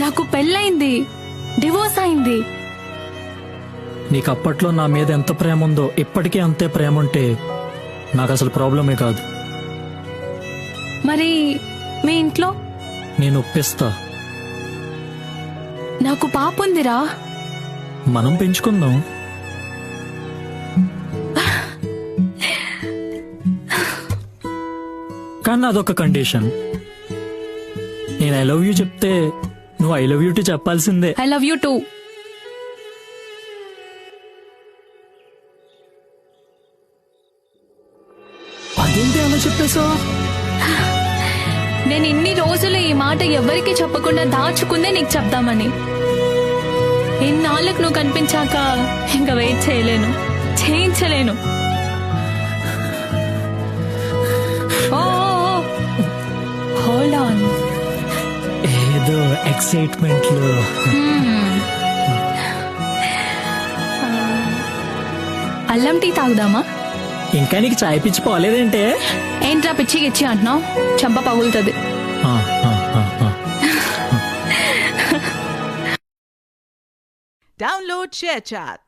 నాకు పెళ్ళైంది, డివోర్స్ అయింది. నీకు అప్పట్లో నా మీద ఎంత ప్రేమ ఉందో ఇప్పటికీ అంతే ప్రేమ ఉంటే నాకు అసలు ప్రాబ్లమే కాదు. మరి మీ ఇంట్లో? నేను ఒప్పిస్తా. నాకు పాప ఉందిరా. మనం పెంచుకుందాం. కానీ అదొక కండిషన్. నేను ఐ లవ్ యూ చెప్తే నువ్వు ఐ లవ్ యూ టు చెప్పాల్సిందే. I love you two. అదేంటి అలా చెప్పేశావు? నేను ఇన్ని రోజులు ఈ మాట ఎవరికి చెప్పకుండా దాచుకుందే నీకు చెప్దామని. ఇన్నాళ్ళకు నువ్వు కనిపించాక ఇంకా వెయిట్ చేయలేను, చేయించలేను. Hold on. ఏదో ఎక్సైట్మెంట్ లో. అల్లం టీ తాగుదామా? ఇంకా నీకు చాయ్ పిచ్చి పోలేదేంటే? ఏంట్రా పిచ్చి గిచ్చి అంటున్నావు? చెంప పగులుతుంది. Download ShareChat.